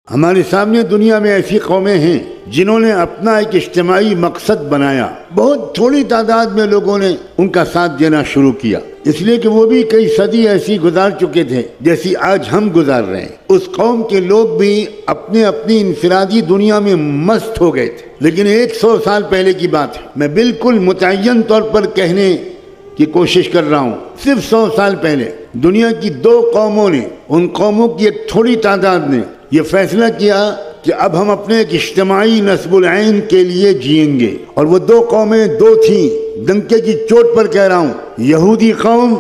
ہمارے سامنے دنیا میں ایسی قومیں ہیں جنہوں نے اپنا ایک اجتماعی مقصد بنایا، بہت تھوڑی تعداد میں لوگوں نے ان کا ساتھ دینا شروع کیا، اس لیے کہ وہ بھی کئی صدی ایسی گزار چکے تھے جیسی آج ہم گزار رہے ہیں۔ اس قوم کے لوگ بھی اپنے اپنی انفرادی دنیا میں مست ہو گئے تھے، لیکن 100 سال پہلے کی بات ہے، میں بالکل متعین طور پر کہنے کی کوشش کر رہا ہوں، صرف 100 سال پہلے دنیا کی 2 قوموں نے، ان قوموں کی ایک تھوڑی تعداد نے یہ فیصلہ کیا کہ اب ہم اپنے ایک اجتماعی نصب العین کے لیے جئیں گے، اور وہ 2 قومیں 2 تھیں، ڈنکے کی چوٹ پر کہہ رہا ہوں، یہودی قوم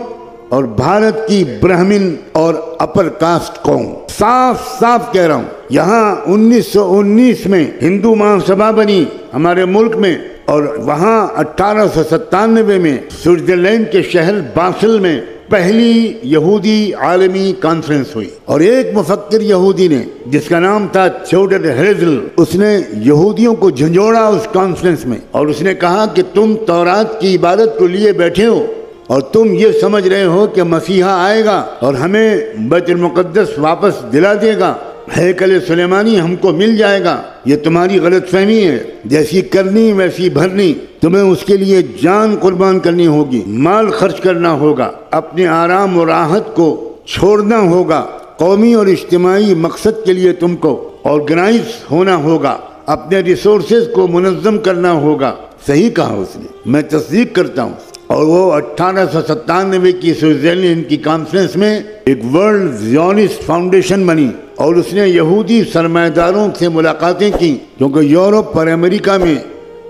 اور بھارت کی برہمن اور اپر کاسٹ قوم۔ صاف صاف کہہ رہا ہوں، یہاں 1919 میں ہندو مہاسبھا بنی ہمارے ملک میں، اور وہاں 1897 میں سوئٹزرلینڈ کے شہر باسل میں پہلی یہودی عالمی کانفرنس ہوئی، اور ایک مفکر یہودی نے جس کا نام تھا تھیوڈر ہیرزل، اس نے یہودیوں کو جھنجھوڑا اس کانفرنس میں، اور اس نے کہا کہ تم تورات کی عبادت کو لیے بیٹھے ہو اور تم یہ سمجھ رہے ہو کہ مسیحا آئے گا اور ہمیں بیت المقدس واپس دلا دے گا، ہیکل سلیمانی ہم کو مل جائے گا، یہ تمہاری غلط فہمی ہے، جیسی کرنی ویسی بھرنی، تمہیں اس کے لیے جان قربان کرنی ہوگی، مال خرچ کرنا ہوگا، اپنے آرام و راحت کو چھوڑنا ہوگا، قومی اور اجتماعی مقصد کے لیے تم کو آرگنائز ہونا ہوگا، اپنے ریسورسز کو منظم کرنا ہوگا۔ صحیح کہا اس نے، میں تصدیق کرتا ہوں۔ اور وہ 1897 کی سوئٹزرلینڈ کی کانفرنس میں ایک ورلڈ زیونسٹ فاؤنڈیشن بنی، اور اس نے یہودی سرمایہ داروں سے ملاقاتیں کی، کیونکہ یورپ اور امریکہ میں،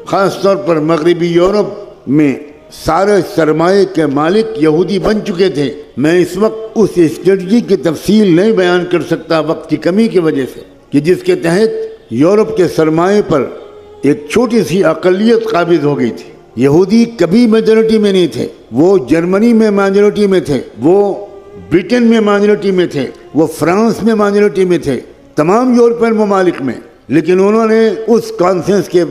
خاص طور پر مغربی یورپ میں، سارے سرمایہ کے مالک یہودی بن چکے تھے۔ میں اس وقت اس اسٹریٹجی کی تفصیل نہیں بیان کر سکتا وقت کی کمی کی وجہ سے، کہ جس کے تحت یورپ کے سرمایہ پر ایک چھوٹی سی اقلیت قابض ہو گئی تھی۔ یہودی کبھی میجورٹی میں نہیں تھے، وہ جرمنی میں مائنورٹی میں تھے، وہ برٹن میں مائنورٹی میں تھے، وہ فرانس میں مائنورٹی میں تھے، تمام یورپین ممالک میں، لیکن انہوں نے اس کانفرنس کے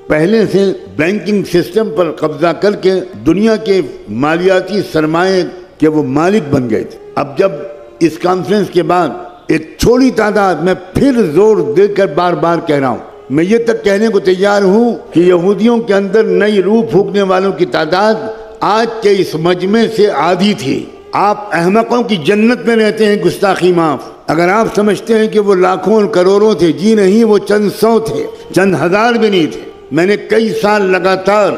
پہلے سے بینکنگ سسٹم پر قبضہ کر کے دنیا کے مالیاتی سرمایہ کے وہ مالک بن گئے تھے۔ اب جب اس کانفرنس کے بعد ایک تھوڑی تعداد، میں پھر زور دے کر بار بار کہہ رہا ہوں، میں یہ تک کہنے کو تیار ہوں کہ یہودیوں کے اندر نئی روح پھونکنے والوں کی تعداد آج کے اس مجمع سے آدھی تھی۔ آپ احمقوں کی جنت میں رہتے ہیں، گستاخی معاف، اگر آپ سمجھتے ہیں کہ وہ لاکھوں اور کروڑوں تھے، جی نہیں، وہ چند 100 تھے، چند ہزار بھی نہیں تھے۔ میں نے کئی سال لگاتار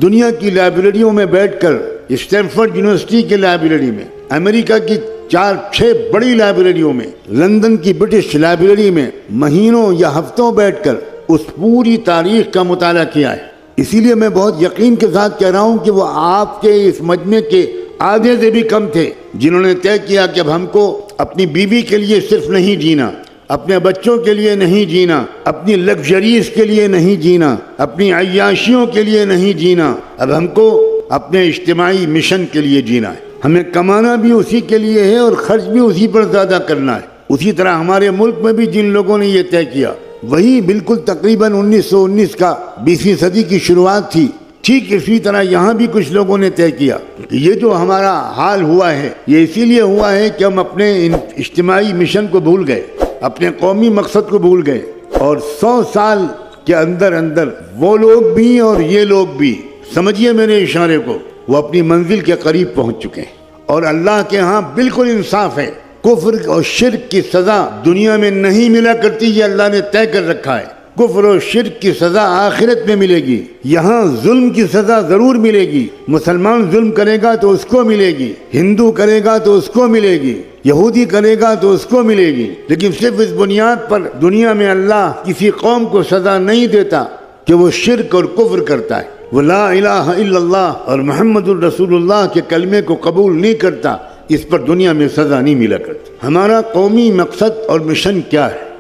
دنیا کی لائبریریوں میں بیٹھ کر، اسٹینفورڈ یونیورسٹی کی لائبریری میں، امریکہ کی 4-6 بڑی لائبریریوں میں، لندن کی برٹش لائبریری میں مہینوں یا ہفتوں بیٹھ کر اس پوری تاریخ کا مطالعہ کیا ہے۔ اسی لیے میں بہت یقین کے ساتھ کہہ رہا ہوں کہ وہ آپ کے اس مجمع کے آدھے سے بھی کم تھے جنہوں نے طے کیا کہ اب ہم کو اپنی بیوی کے لیے صرف نہیں جینا، اپنے بچوں کے لیے نہیں جینا، اپنی لگژریز کے لیے نہیں جینا، اپنی عیاشیوں کے لیے نہیں جینا، اب ہم کو اپنے اجتماعی مشن کے لیے جینا ہے۔ ہمیں کمانا بھی اسی کے لیے ہے اور خرچ بھی اسی پر زیادہ کرنا ہے۔ اسی طرح ہمارے ملک میں بھی جن لوگوں نے یہ طے کیا، وہی بالکل تقریباً 1919 کا 20ویں صدی کی شروعات تھی، ٹھیک اسی طرح یہاں بھی کچھ لوگوں نے طے کیا کہ یہ جو ہمارا حال ہوا ہے، یہ اسی لیے ہوا ہے کہ ہم اپنے اجتماعی مشن کو بھول گئے، اپنے قومی مقصد کو بھول گئے، اور 100 سال کے اندر اندر وہ لوگ بھی اور یہ لوگ بھی، سمجھیے میرے اشارے کو، وہ اپنی منزل کے قریب پہنچ چکے ہیں، اور اللہ کے ہاں بالکل انصاف ہے۔ کفر اور شرک کی سزا دنیا میں نہیں ملا کرتی، یہ اللہ نے طے کر رکھا ہے۔ کفر اور شرک کی سزا آخرت میں ملے گی، یہاں ظلم کی سزا ضرور ملے گی۔ مسلمان ظلم کرے گا تو اس کو ملے گی، ہندو کرے گا تو اس کو ملے گی، یہودی کرے گا تو اس کو ملے گی، لیکن صرف اس بنیاد پر دنیا میں اللہ کسی قوم کو سزا نہیں دیتا کہ وہ شرک اور کفر کرتا ہے، وہ لا الہ الا اللہ اور محمد الرسول اللہ کے کلمے کو قبول نہیں کرتا، اس پر دنیا میں سزا نہیں ملا کرتی۔ ہمارا قومی مقصد اور مشن کیا ہے؟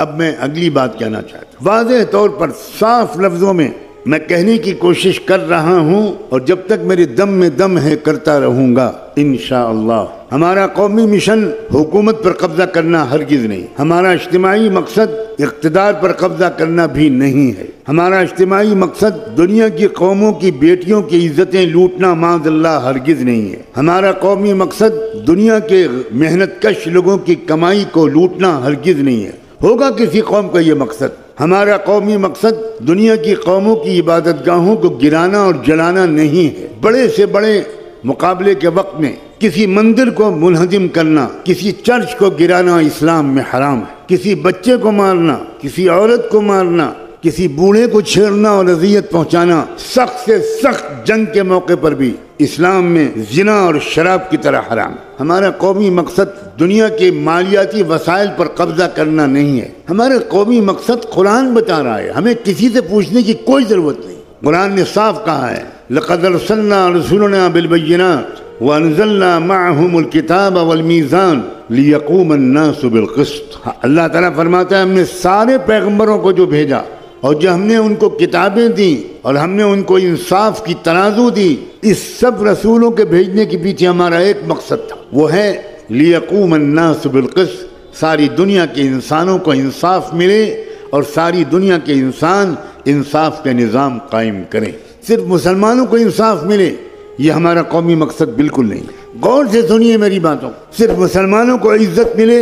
اب میں اگلی بات کہنا چاہتا ہوں، واضح طور پر صاف لفظوں میں میں کہنے کی کوشش کر رہا ہوں، اور جب تک میرے دم میں دم ہے کرتا رہوں گا انشاءاللہ۔ ہمارا قومی مشن حکومت پر قبضہ کرنا ہرگز نہیں، ہمارا اجتماعی مقصد اقتدار پر قبضہ کرنا بھی نہیں ہے، ہمارا اجتماعی مقصد دنیا کی قوموں کی بیٹیوں کی عزتیں لوٹنا معاذ اللہ ہرگز نہیں ہے، ہمارا قومی مقصد دنیا کے محنت کش لوگوں کی کمائی کو لوٹنا ہرگز نہیں ہے۔ ہوگا کسی قوم کا یہ مقصد. ہمارا قومی مقصد دنیا کی قوموں کی عبادت گاہوں کو گرانا اور جلانا نہیں ہے. بڑے سے بڑے مقابلے کے وقت میں کسی مندر کو منہدم کرنا، کسی چرچ کو گرانا اسلام میں حرام ہے. کسی بچے کو مارنا، کسی عورت کو مارنا، کسی بوڑھے کو چھیڑنا اور اذیت پہنچانا سخت سے سخت جنگ کے موقع پر بھی اسلام میں زنا اور شراب کی طرح حرام. ہمارا قومی مقصد دنیا کے مالیاتی وسائل پر قبضہ کرنا نہیں ہے. ہمارا قومی مقصد قرآن بتا رہا ہے، ہمیں کسی سے پوچھنے کی کوئی ضرورت نہیں. قرآن نے صاف کہا ہے لَقَدْ أَرْسَلْنَا رُسُلَنَا بِالْبَيِّنَاتِ وَأَنزَلْنَا مَعَهُمُ الْكِتَابَ وَالْمِيزَانَ لِيَقُومَ النَّاسُ بِالْقِسْطِ. اللہ تعالیٰ فرماتا ہے ہم نے سارے پیغمبروں کو جو بھیجا اور جو ہم نے ان کو کتابیں دیں اور ہم نے ان کو انصاف کی ترازو دی، اس سب رسولوں کے بھیجنے کے پیچھے ہمارا ایک مقصد تھا، وہ ہے لِيَقُومَ النَّاسُ بِالْقِسْطِ. ساری دنیا کے انسانوں کو انصاف ملے اور ساری دنیا کے انسان انصاف کا نظام قائم کریں. صرف مسلمانوں کو انصاف ملے یہ ہمارا قومی مقصد بالکل نہیں. غور سے سنیے میری باتوں. صرف مسلمانوں کو عزت ملے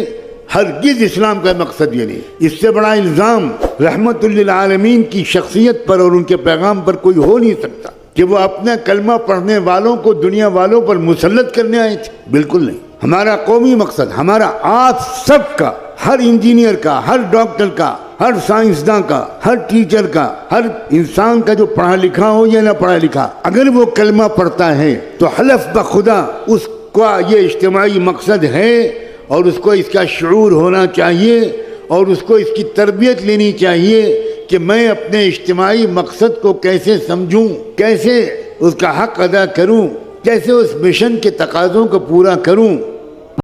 ہرگز اسلام کا مقصد یہ نہیں. اس سے بڑا الزام رحمت للعالمین کی شخصیت پر اور ان کے پیغام پر کوئی ہو نہیں سکتا کہ وہ اپنا کلمہ پڑھنے والوں کو دنیا والوں پر مسلط کرنے آئے تھے. بالکل نہیں. ہمارا قومی مقصد، ہمارا آپ سب کا، ہر انجینئر کا، ہر ڈاکٹر کا، ہر سائنسداں کا، ہر ٹیچر کا، ہر انسان کا جو پڑھا لکھا ہو یا نہ پڑھا لکھا، اگر وہ کلمہ پڑھتا ہے تو حلف بخدا اس کا یہ اجتماعی مقصد ہے اور اس کو اس کا شعور ہونا چاہیے اور اس کو اس کی تربیت لینی چاہیے کہ میں اپنے اجتماعی مقصد کو کیسے سمجھوں، کیسے اس کا حق ادا کروں، کیسے اس مشن کے تقاضوں کو پورا کروں.